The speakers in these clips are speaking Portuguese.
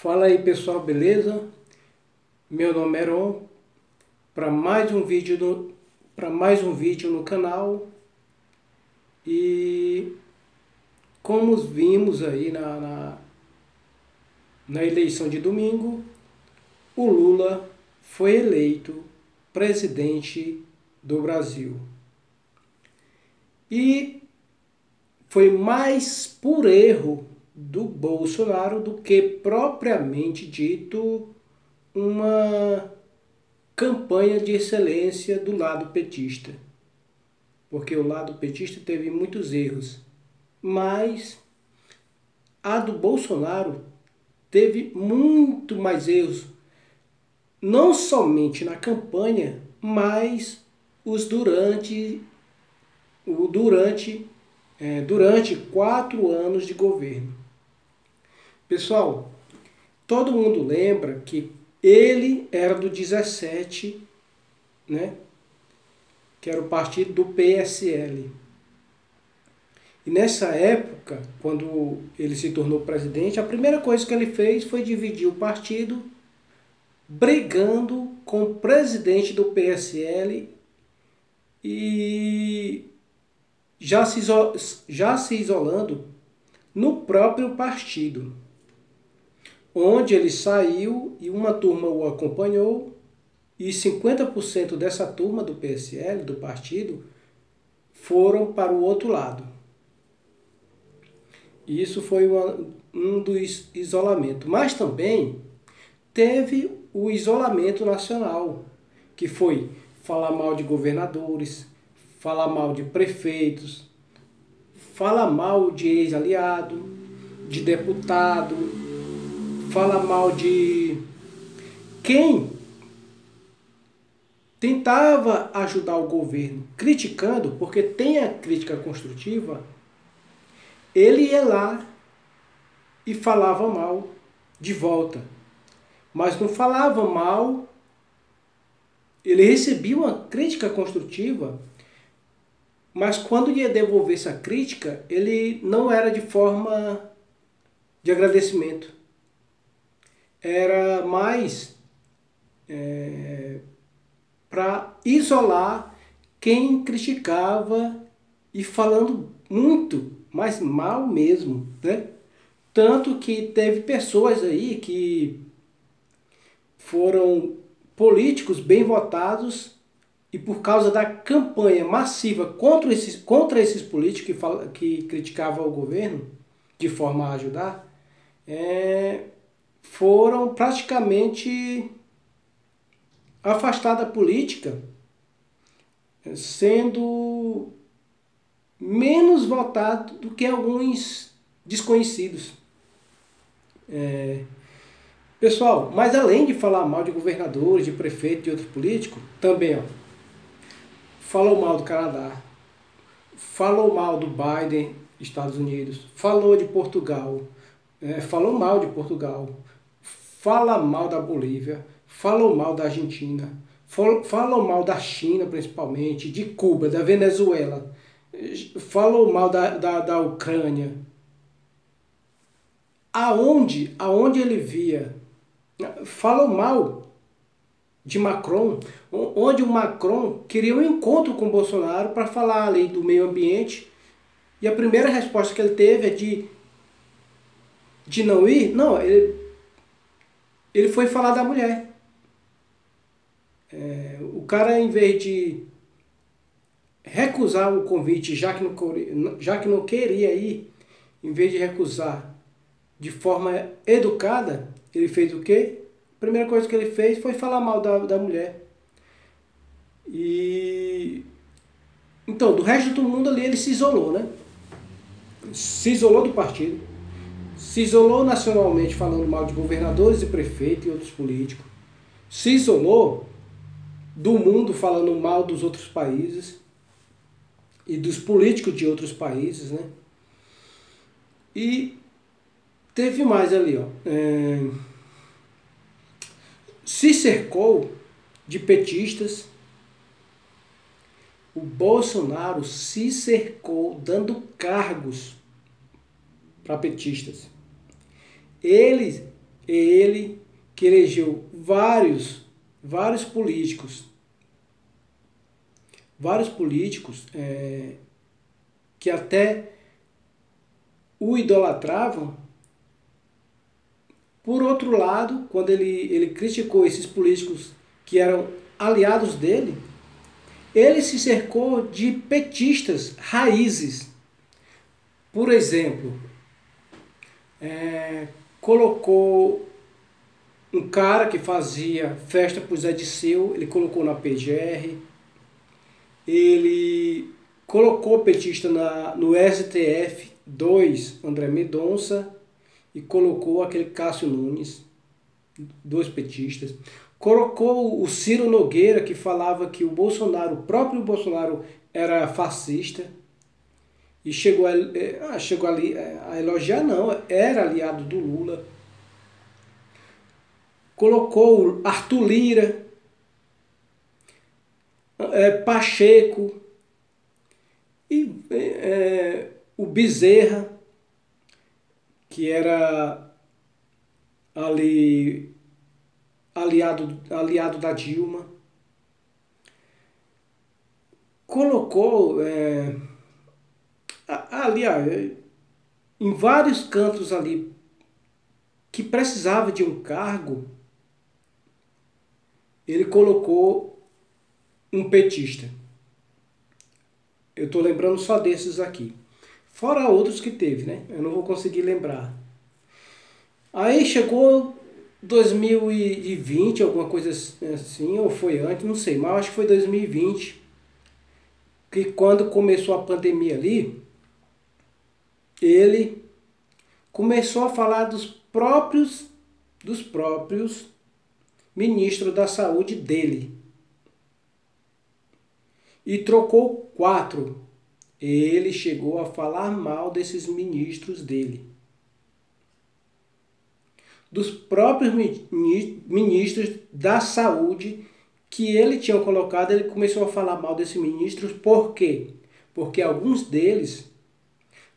Fala aí pessoal, beleza? Meu nome é Heron, para mais um vídeo no canal. E como vimos aí na eleição de domingo, o Lula foi eleito presidente do Brasil. E foi mais por erro do Bolsonaro do que propriamente dito uma campanha de excelência do lado petista. Porque o lado petista teve muitos erros, mas a do Bolsonaro teve muito mais erros, não somente na campanha, mas os durante 4 anos de governo. Pessoal, todo mundo lembra que ele era do 17, né? Que era o partido do PSL. E nessa época, quando ele se tornou presidente, a primeira coisa que ele fez foi dividir o partido, brigando com o presidente do PSL e já se isolando no próprio partido, onde ele saiu e uma turma o acompanhou, e 50% dessa turma do PSL, do partido, foram para o outro lado. E isso foi um dos isolamentos. Mas também teve o isolamento nacional, que foi falar mal de governadores, falar mal de prefeitos, falar mal de ex-aliado, de deputado, falar mal de quem tentava ajudar o governo, criticando, porque tem a crítica construtiva. Ele ia lá e falava mal de volta, mas não falava mal. Ele recebia uma crítica construtiva, mas quando ia devolver essa crítica, ele não era de forma de agradecimento. Era mais para isolar quem criticava e falando muito, mas mal mesmo, né? Tanto que teve pessoas aí que foram políticos bem votados e por causa da campanha massiva contra esses políticos que criticavam o governo de forma a ajudar, foram praticamente afastados da política, sendo menos votados do que alguns desconhecidos. Pessoal, mas além de falar mal de governadores, de prefeitos e outros políticos, também falou mal do Canadá, falou mal do Biden, Estados Unidos, falou de Portugal, falou mal de Portugal, fala mal da Bolívia, falou mal da Argentina, falou mal da China principalmente, de Cuba, da Venezuela, falou mal da Ucrânia. Aonde ele via, falou mal de Macron, onde o Macron queria um encontro com o Bolsonaro para falar ali do meio ambiente, e a primeira resposta que ele teve é de não ir. Não, ele foi falar da mulher. O cara, em vez de recusar o convite, já que não queria ir, em vez de recusar de forma educada, ele fez o quê? A primeira coisa que ele fez foi falar mal da mulher. E então, do resto do mundo ali, ele se isolou, né? Se isolou do partido, se isolou nacionalmente falando mal de governadores e prefeitos e outros políticos, se isolou do mundo falando mal dos outros países e dos políticos de outros países, né? E teve mais ali, se cercou de petistas. O Bolsonaro se cercou dando cargos para petistas. Ele É ele que elegeu vários políticos, que até o idolatravam. Por outro lado, quando ele criticou esses políticos que eram aliados dele, ele se cercou de petistas raízes. Por exemplo, colocou um cara que fazia festa para o Zé Disseu, ele colocou na PGR, ele colocou petista no STF-2, André Mendonça, e colocou aquele Cássio Nunes, dois petistas. Colocou o Ciro Nogueira, que falava que o próprio Bolsonaro era fascista, e chegou ali a elogiar, não, era aliado do Lula. Colocou o Arthur Lira, Pacheco e o Bezerra, que era ali aliado da Dilma. Colocou ali em vários cantos ali que precisava de um cargo, ele colocou um petista. Eu estou lembrando só desses aqui. Fora outros que teve, né? Eu não vou conseguir lembrar. Aí chegou 2020, alguma coisa assim, ou foi antes, não sei, mas acho que foi 2020, que quando começou a pandemia ali, ele começou a falar dos próprios ministros da saúde dele. E trocou 4. Ele chegou a falar mal desses ministros dele. Dos próprios ministros da saúde que ele tinha colocado, ele começou a falar mal desses ministros. Por quê? Porque alguns deles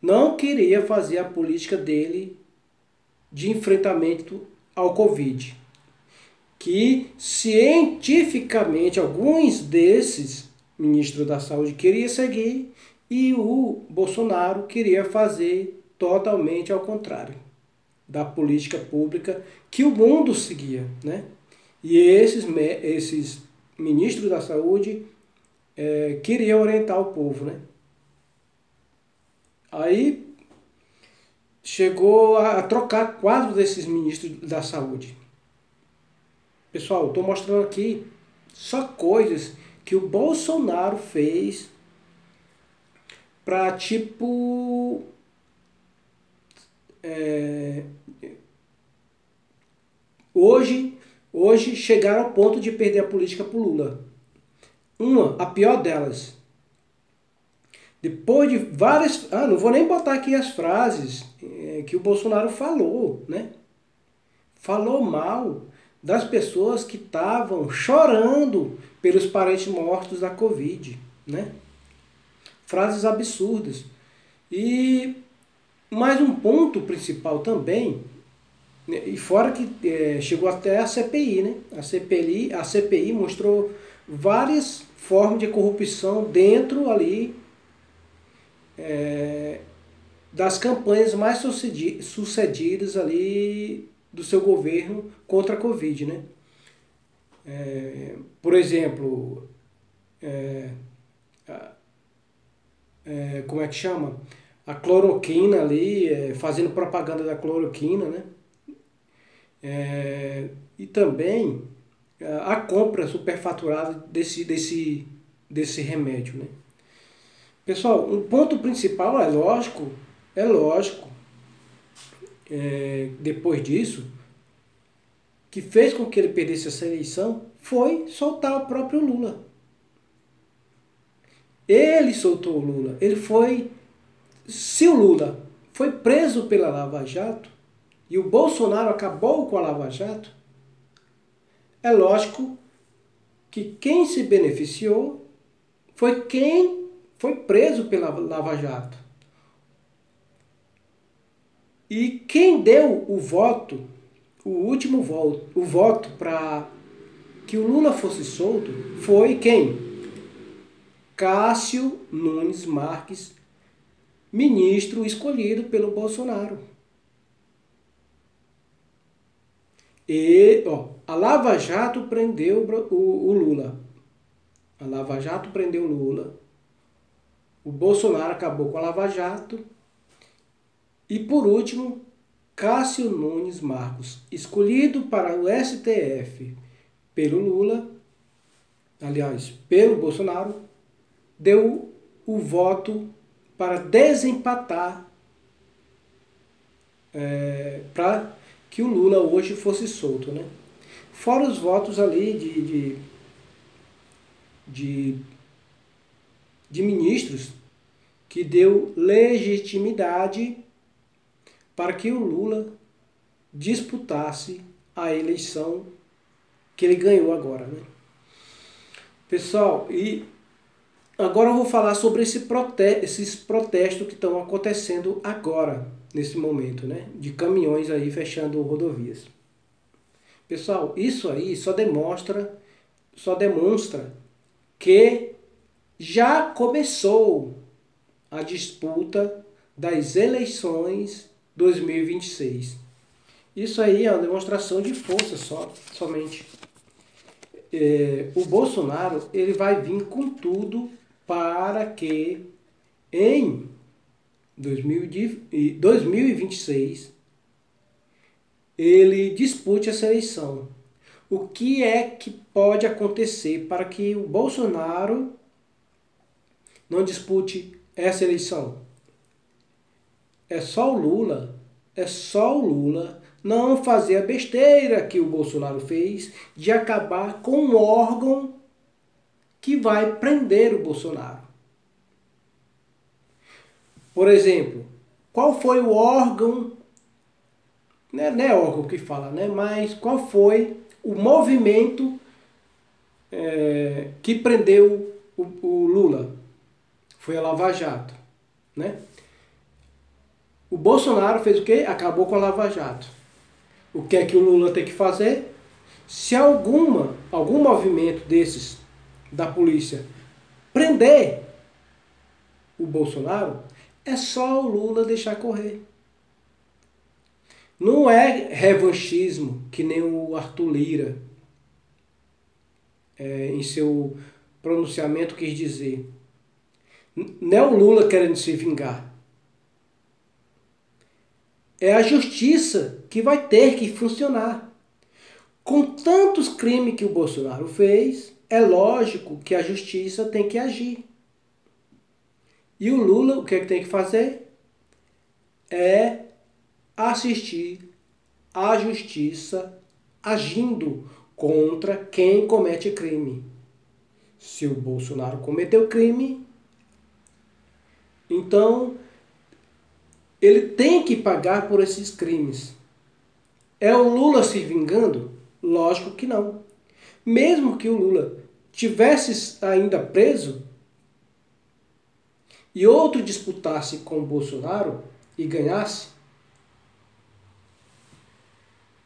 não queriam fazer a política dele de enfrentamento ao Covid. Que cientificamente alguns desses ministros da saúde queriam seguir e o Bolsonaro queria fazer totalmente ao contrário da política pública que o mundo seguia, né? E esses ministros da saúde queriam orientar o povo, né? Aí chegou a trocar 4 desses ministros da saúde. Pessoal, estou mostrando aqui só coisas que o Bolsonaro fez para, tipo, hoje chegaram ao ponto de perder a política para o Lula. A pior delas. Depois de várias... não vou nem botar aqui as frases que o Bolsonaro falou, né? Falou mal das pessoas que estavam chorando pelos parentes mortos da Covid, né? Frases absurdas. E mais um ponto principal também, né? E fora que chegou até a CPI, né? A CPI mostrou várias formas de corrupção dentro ali das campanhas mais sucedidas ali do seu governo contra a Covid, né? Por exemplo, como é que chama? A cloroquina ali, fazendo propaganda da cloroquina, né? E também a compra superfaturada desse remédio, né? Pessoal, um ponto principal é lógico, depois disso, que fez com que ele perdesse essa eleição, foi soltar o próprio Lula. Ele soltou o Lula. Se o Lula foi preso pela Lava Jato e o Bolsonaro acabou com a Lava Jato, é lógico que quem se beneficiou foi quem foi preso pela Lava Jato. E quem deu o voto o último voto, o voto para que o Lula fosse solto foi quem? Cássio Nunes Marques, ministro escolhido pelo Bolsonaro. E, ó, a Lava Jato prendeu o Lula. A Lava Jato prendeu o Lula. O Bolsonaro acabou com a Lava Jato. E por último, Cássio Nunes Marques, escolhido para o STF pelo Lula, aliás, pelo Bolsonaro, deu o voto para desempatar, para que o Lula hoje fosse solto, né? Fora os votos ali de ministros que deu legitimidade para que o Lula disputasse a eleição que ele ganhou agora, né? Pessoal, e agora eu vou falar sobre esses protestos que estão acontecendo agora, nesse momento, né? De caminhões aí fechando rodovias. Pessoal, isso aí só demonstra que já começou a disputa das eleições 2026. Isso aí é uma demonstração de força somente. O Bolsonaro ele vai vir com tudo para que em 2026 ele dispute essa eleição. O que é que pode acontecer para que o Bolsonaro não dispute essa eleição? É só o Lula não fazer a besteira que o Bolsonaro fez de acabar com um órgão que vai prender o Bolsonaro. Por exemplo, qual foi o órgão, não é órgão que fala, né? Mas qual foi o movimento que prendeu o Lula? Foi a Lava Jato, né? O Bolsonaro fez o quê? Acabou com a Lava Jato. O que é que o Lula tem que fazer? Se algum movimento desses da polícia prender o Bolsonaro, é só o Lula deixar correr. Não é revanchismo, que nem o Arthur Lira, em seu pronunciamento quis dizer. Não é o Lula querendo se vingar. É a justiça que vai ter que funcionar. Com tantos crimes que o Bolsonaro fez, é lógico que a justiça tem que agir. E o Lula, o que é que tem que fazer? É assistir à justiça agindo contra quem comete crime. Se o Bolsonaro cometeu crime, então ele tem que pagar por esses crimes. É o Lula se vingando? Lógico que não. Mesmo que o Lula tivesse ainda preso e outro disputasse com o Bolsonaro e ganhasse,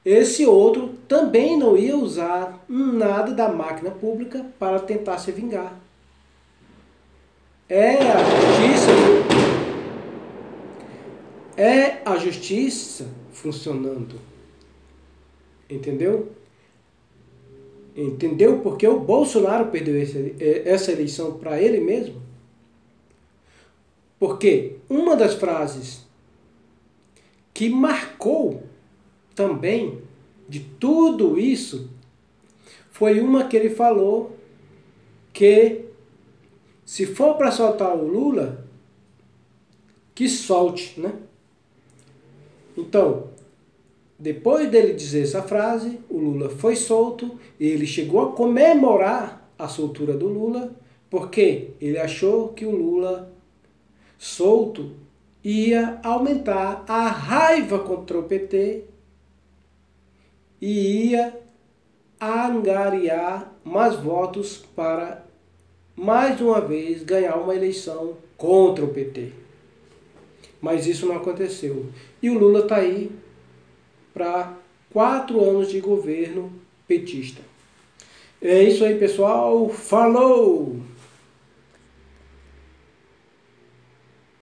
esse outro também não ia usar nada da máquina pública para tentar se vingar. É a justiça funcionando. Entendeu? Entendeu? Porque o Bolsonaro perdeu essa eleição para ele mesmo. Porque uma das frases que marcou também de tudo isso foi uma que ele falou que se for para soltar o Lula, que solte, né? Então, depois dele dizer essa frase, o Lula foi solto e ele chegou a comemorar a soltura do Lula, porque ele achou que o Lula solto ia aumentar a raiva contra o PT e ia angariar mais votos para, mais uma vez, ganhar uma eleição contra o PT. Mas isso não aconteceu. E o Lula está aí para 4 anos de governo petista. É isso aí, pessoal. Falou!